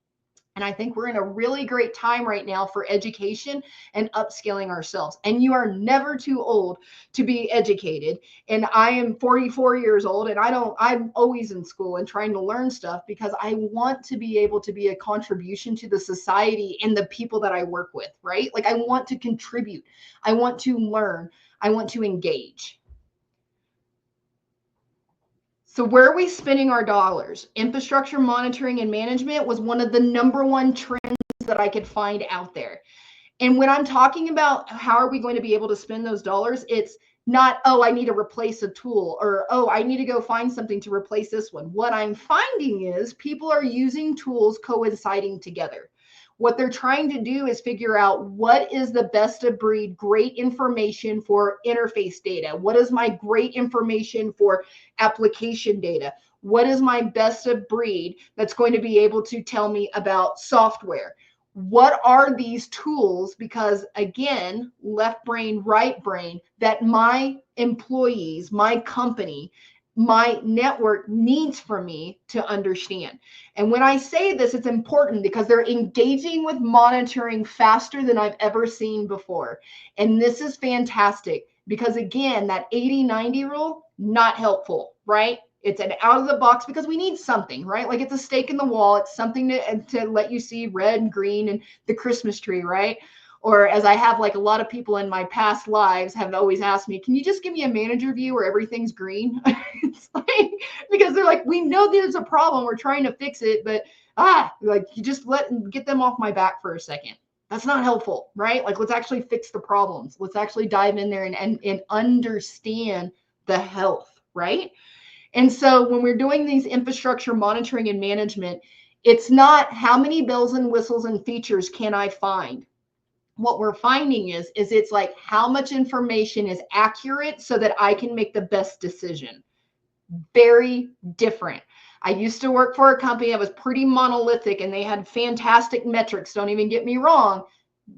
And I think we're in a really great time right now for education and upskilling ourselves. And you are never too old to be educated. And I am 44 years old, and I'm always in school and trying to learn stuff because I want to be able to be a contribution to the society and the people that I work with, right? Like I want to contribute. I want to learn. I want to engage. So where are we spending our dollars? Infrastructure monitoring and management was one of the #1 trends that I could find out there. And when I'm talking about how are we going to be able to spend those dollars, it's not, oh, I need to replace a tool, or, oh, I need to go find something to replace this one. What I'm finding is people are using tools coinciding together. What they're trying to do is figure out what is the best of breed, great information for interface data. What is my great information for application data? What is my best of breed that's going to be able to tell me about software? What are these tools? Because again, left brain, right brain, that my employees, my company, my network needs for me to understand. And when I say this, it's important because they're engaging with monitoring faster than I've ever seen before. And this is fantastic because again, that 80-90 rule, not helpful, right? It's an out of the box because we need something, right? Like it's a stake in the wall. It's something to let you see red and green and the Christmas tree, right? Or as I have, like a lot of people in my past lives have always asked me, can you just give me a manager view where everything's green? It's like, because they're like, we know there's a problem. We're trying to fix it, but like you just get them off my back for a second. That's not helpful, right? Like let's actually fix the problems. Let's actually dive in there and understand the health, right? And so when we're doing these infrastructure monitoring and management, it's not how many bells and whistles and features can I find? What we're finding is it's like how much information is accurate so that I can make the best decision. Very different. I used to work for a company that was pretty monolithic and they had fantastic metrics. Don't even get me wrong.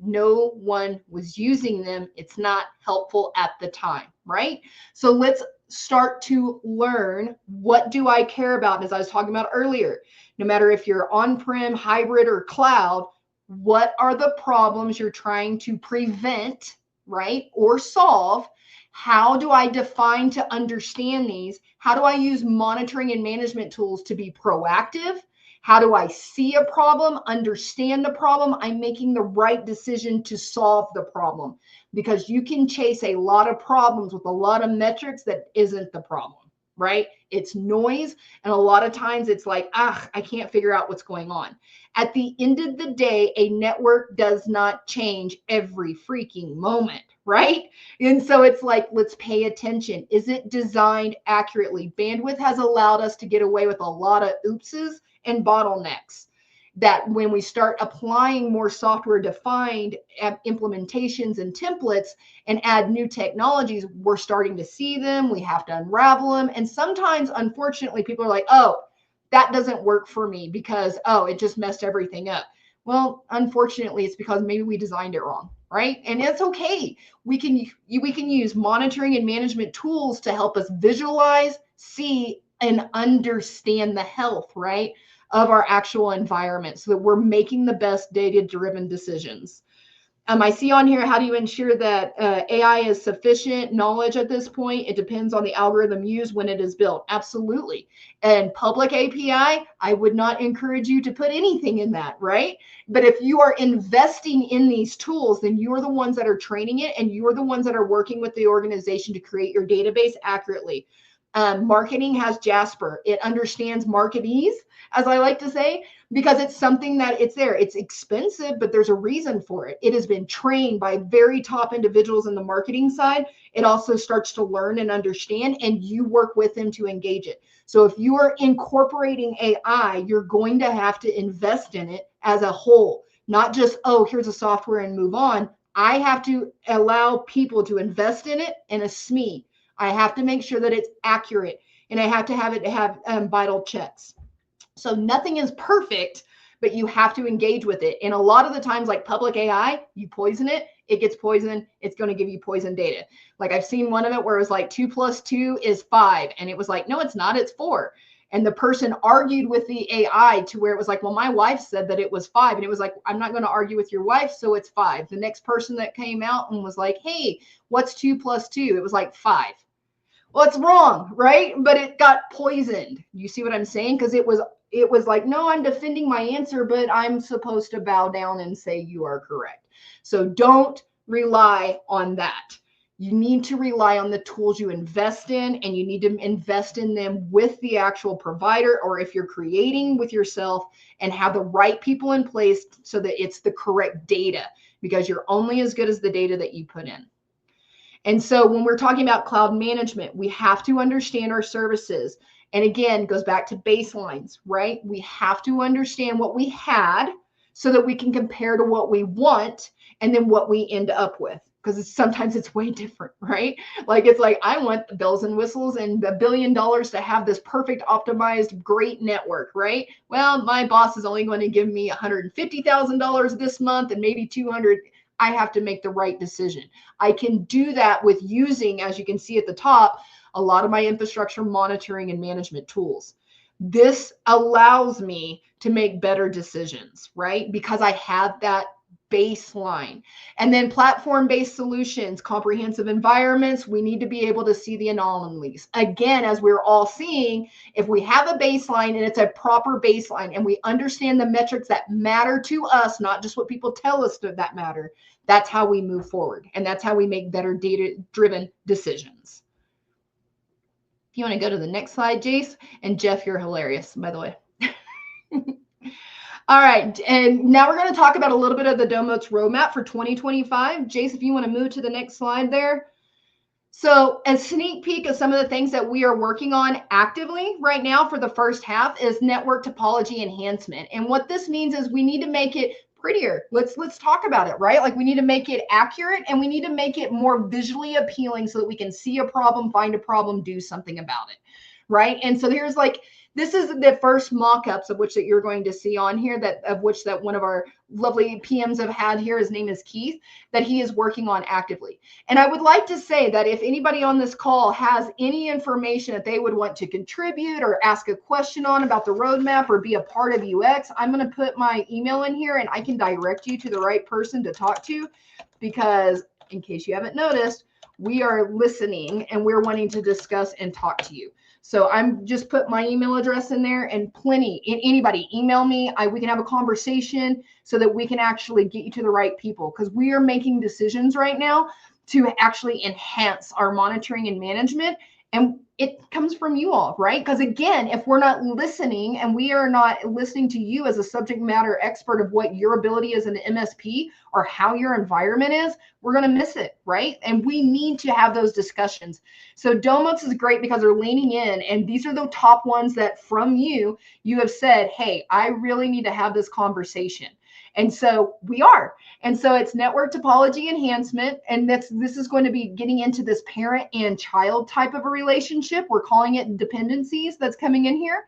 No one was using them. It's not helpful at the time, right? So let's start to learn, what do I care about? As I was talking about earlier, no matter if you're on-prem, hybrid, or cloud, what are the problems you're trying to prevent, right? Or solve? How do I define to understand these? How do I use monitoring and management tools to be proactive? How do I see a problem, understand the problem? I'm making the right decision to solve the problem, because you can chase a lot of problems with a lot of metrics that isn't the problem, right? It's noise. And a lot of times it's like, I can't figure out what's going on. At the end of the day, a network does not change every freaking moment, right? And so it's like, let's pay attention. Is it designed accurately? Bandwidth has allowed us to get away with a lot of oopses and bottlenecks that when we start applying more software defined implementations and templates and add new technologies, we're starting to see them. We have to unravel them. And sometimes, unfortunately, people are like, oh, that doesn't work for me because, oh, it just messed everything up. Well, unfortunately, it's because maybe we designed it wrong, right? And it's okay. We can use monitoring and management tools to help us visualize, see, and understand the health, right, of our actual environment so that we're making the best data-driven decisions. I see on here, how do you ensure that AI is sufficient knowledge at this point? It depends on the algorithm used when it is built. Absolutely. And public API, I would not encourage you to put anything in that, right? But if you are investing in these tools, then you're the ones that are training it, and you're the ones that are working with the organization to create your database accurately. Marketing has Jasper. It understands marketese, as I like to say, because it's something that it's there. It's expensive, but there's a reason for it. It has been trained by very top individuals in the marketing side. It also starts to learn and understand, and you work with them to engage it. So if you are incorporating AI, you're going to have to invest in it as a whole, not just, oh, here's a software and move on. I have to allow people to invest in it in a SME. I have to make sure that it's accurate, and I have to have it have vital checks. So nothing is perfect, but you have to engage with it. And a lot of the times, like public AI, you poison it, it gets poisoned, it's going to give you poison data. Like I've seen one of it where it was like 2 + 2 is 5. And it was like, no, it's not, it's 4. And the person argued with the AI to where it was like, well, my wife said that it was 5. And it was like, I'm not going to argue with your wife, so it's 5. The next person that came out and was like, hey, what's 2 plus 2? It was like 5. Well, it's wrong, right? But it got poisoned. You see what I'm saying? Because it was like, no, I'm defending my answer, but I'm supposed to bow down and say you are correct. So don't rely on that. You need to rely on the tools you invest in, and you need to invest in them with the actual provider, or if you're creating with yourself, and have the right people in place so that it's the correct data, because you're only as good as the data that you put in. And so when we're talking about cloud management, we have to understand our services. And again, it goes back to baselines, right? We have to understand what we had so that we can compare to what we want and then what we end up with. Because sometimes it's way different, right? Like it's like, I want the bells and whistles and $1 billion to have this perfect, optimized, great network, right? Well, my boss is only going to give me $150,000 this month and maybe 200. I have to make the right decision. I can do that with using, as you can see at the top, a lot of my infrastructure monitoring and management tools. This allows me to make better decisions, right? Because I have that baseline. And then platform-based solutions, comprehensive environments, we need to be able to see the anomalies. Again, as we're all seeing, if we have a baseline and it's a proper baseline and we understand the metrics that matter to us, not just what people tell us that matter, that's how we move forward. And that's how we make better data-driven decisions. If you want to go to the next slide, Jace. And Jeff, you're hilarious, by the way. All right, and now we're going to talk about a little bit of the Domotz roadmap for 2025. Jace, if you want to move to the next slide there. So a sneak peek of some of the things that we are working on actively right now for the first half is network topology enhancement. And what this means is we need to make it prettier. Let's talk about it, right? Like we need to make it accurate, and we need to make it more visually appealing so that we can see a problem, find a problem, do something about it, right? And so here's like, this is the first mock-ups of which that you're going to see on here, that one of our lovely PMs have had here. His name is Keith, that he is working on actively. And I would like to say that if anybody on this call has any information that they would want to contribute or ask a question on about the roadmap or be a part of UX, I'm going to put my email in here and I can direct you to the right person to talk to, because in case you haven't noticed, we are listening and we're wanting to discuss and talk to you. So I'm just put my email address in there, and anybody email me. We can have a conversation so that we can actually get you to the right people, because we are making decisions right now to actually enhance our monitoring and management. And it comes from you all, right? Because again, if we're not listening and we are not listening to you as a subject matter expert of what your ability is in an MSP or how your environment is, we're going to miss it, right? And we need to have those discussions. So Domotz is great because they're leaning in, and these are the top ones that from you have said, hey, I really need to have this conversation. And so we are. And so it's network topology enhancement. And this is going to be getting into this parent and child type of a relationship. We're calling it dependencies that's coming in here.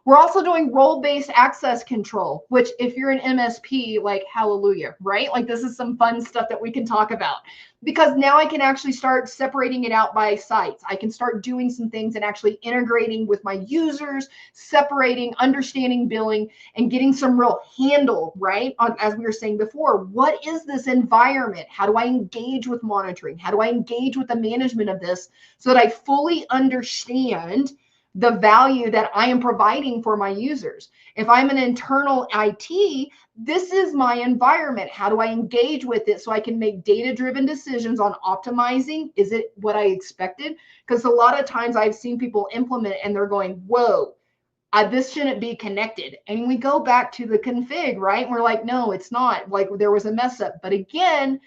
We're also doing role-based access control, which if you're an MSP, like hallelujah, right? Like this is some fun stuff that we can talk about, because now I can actually start separating it out by sites. I can start doing some things and actually integrating with my users, separating, understanding billing, and getting some real handle, right? As we were saying before, what is this environment? How do I engage with monitoring? How do I engage with the management of this so that I fully understand the value that I am providing for my users? If I'm an internal IT, this is my environment. How do I engage with it so I can make data-driven decisions on optimizing? Is it what I expected? Because a lot of times I've seen people implement and they're going, whoa, this shouldn't be connected. And we go back to the config, right? And we're like, no, it's not. Like there was a mess up. But again,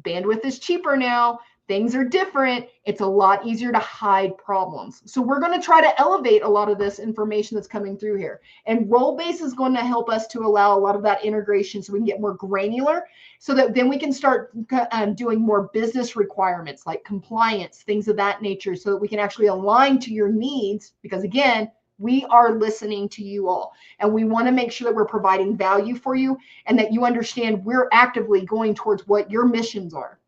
bandwidth is cheaper now. Things are different. It's a lot easier to hide problems. So we're going to try to elevate a lot of this information that's coming through here. And role-based is going to help us to allow a lot of that integration so we can get more granular, so that then we can start doing more business requirements like compliance, things of that nature, so that we can actually align to your needs. Because again, we are listening to you all, and we want to make sure that we're providing value for you and that you understand we're actively going towards what your missions are.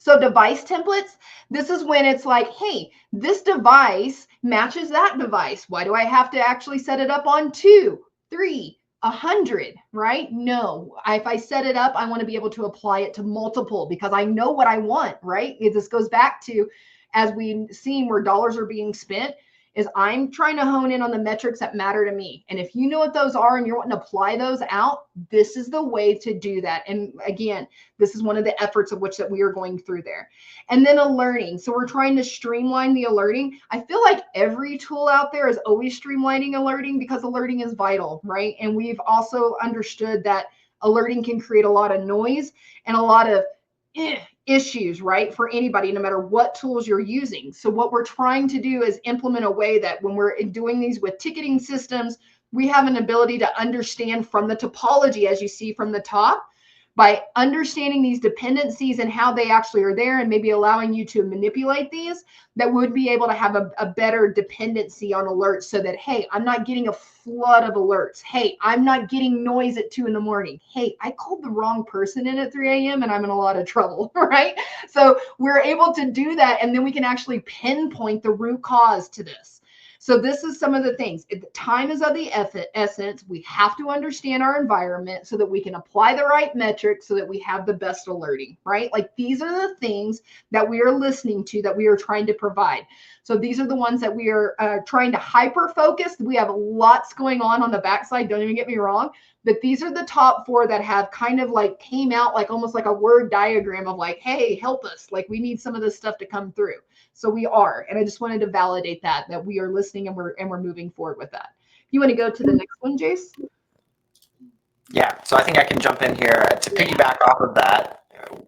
So device templates, this is when it's like, hey, this device matches that device. Why do I have to actually set it up on 2, 3, 100, right? No, if I set it up, I want to be able to apply it to multiple because I know what I want, right? This goes back to, as we've seen where dollars are being spent, is I'm trying to hone in on the metrics that matter to me. And if you know what those are and you're wanting to apply those out, this is the way to do that. And again, this is one of the efforts of which that we are going through there. And then alerting. So we're trying to streamline the alerting. I feel like every tool out there is always streamlining alerting because alerting is vital, right? And we've also understood that alerting can create a lot of noise and a lot of issues, right, for anybody, no matter what tools you're using. So what we're trying to do is implement a way that when we're doing these with ticketing systems, we have an ability to understand from the topology, as you see from the top, by understanding these dependencies and how they actually are there and maybe allowing you to manipulate these, that would be able to have a better dependency on alerts so that, hey, I'm not getting a flood of alerts. Hey, I'm not getting noise at 2 in the morning. Hey, I called the wrong person in at 3 a.m. and I'm in a lot of trouble, right? So we're able to do that, and then we can actually pinpoint the root cause to this. So this is some of the things. Time is of the essence. We have to understand our environment so that we can apply the right metrics so that we have the best alerting, right? Like these are the things that we are listening to, that we are trying to provide. So these are the ones that we are trying to hyper focus. We have lots going on the backside. Don't even get me wrong. But these are the top 4 that have kind of like came out like almost like a word diagram of like, hey, help us. Like we need some of this stuff to come through. So we are, and I just wanted to validate that we are listening and we're moving forward with that. You want to go to the next one, Jace? Yeah, so I think I can jump in here to piggyback off of that.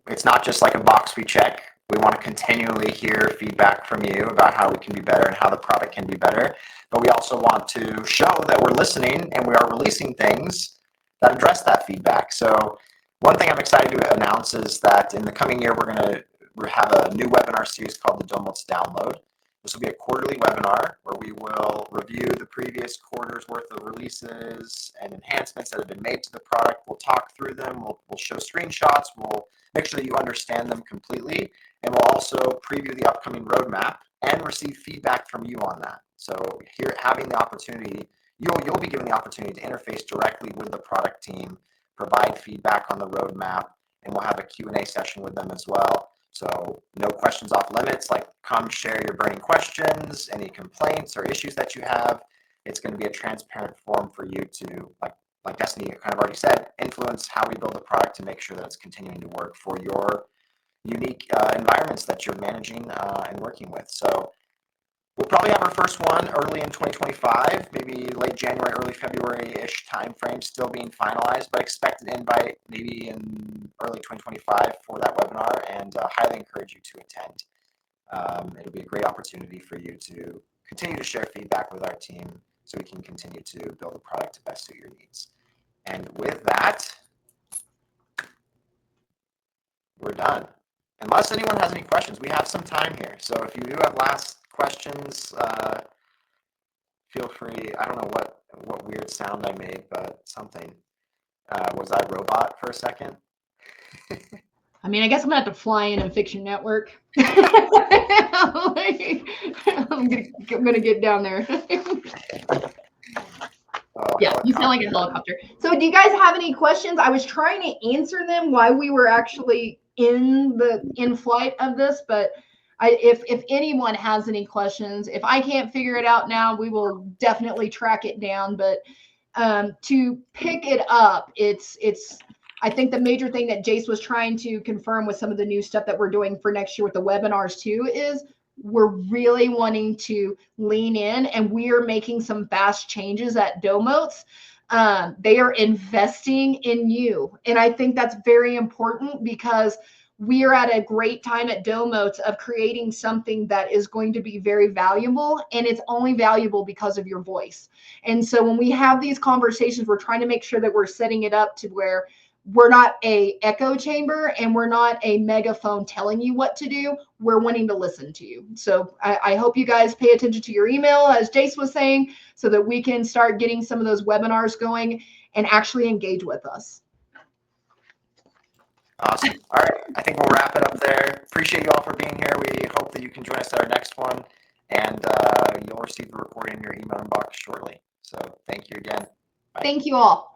It's not just like a box we check. We want to continually hear feedback from you about how we can be better and how the product can be better. But we also want to show that we're listening and we are releasing things that address that feedback. So one thing I'm excited to announce is that in the coming year, we're going to have a new webinar series called the Domotz Download. This will be a quarterly webinar where we will review the previous quarter's worth of releases and enhancements that have been made to the product. We'll talk through them. We'll show screenshots. We'll make sure that you understand them completely. And we'll also preview the upcoming roadmap and receive feedback from you on that. So here, having the opportunity, you'll be given the opportunity to interface directly with the product team, provide feedback on the roadmap, and we'll have a Q&A session with them as well. So no questions off limits, like come share your burning questions, any complaints or issues that you have. It's going to be a transparent forum for you to, like Destiny kind of already said, influence how we build the product to make sure that it's continuing to work for your unique environments that you're managing and working with. So we'll probably have our first one early in 2025, maybe late January, early February-ish timeframe, still being finalized, but expect an invite maybe in early 2025 for that webinar, and highly encourage you to attend. It'll be a great opportunity for you to continue to share feedback with our team so we can continue to build a product to best suit your needs. And with that, we're done. Unless anyone has any questions, we have some time here. So if you do have last questions, feel free. I don't know what weird sound I made, but something. Was I robot for a second? I mean, I guess I'm gonna have to fly in and fix your network. I'm gonna get down there. Yeah, you sound like a helicopter. So do you guys have any questions? I was trying to answer them while we were actually in flight of this, but if anyone has any questions, if I can't figure it out now, we will definitely track it down. But to pick it up, it's I think the major thing that Jace was trying to confirm with some of the new stuff that we're doing for next year with the webinars too is we're really wanting to lean in, and we are making some fast changes at Domotz. They are investing in you. And I think that's very important because we are at a great time at Domotz of creating something that is going to be very valuable, and it's only valuable because of your voice. And so when we have these conversations, we're trying to make sure that we're setting it up to where we're not a echo chamber and we're not a megaphone telling you what to do. We're wanting to listen to you. So I hope you guys pay attention to your email, as Jace was saying, so that we can start getting some of those webinars going and actually engage with us. Awesome. All right. I think we'll wrap it up there. Appreciate recording in your email inbox shortly. So thank you again. Bye. Thank you all.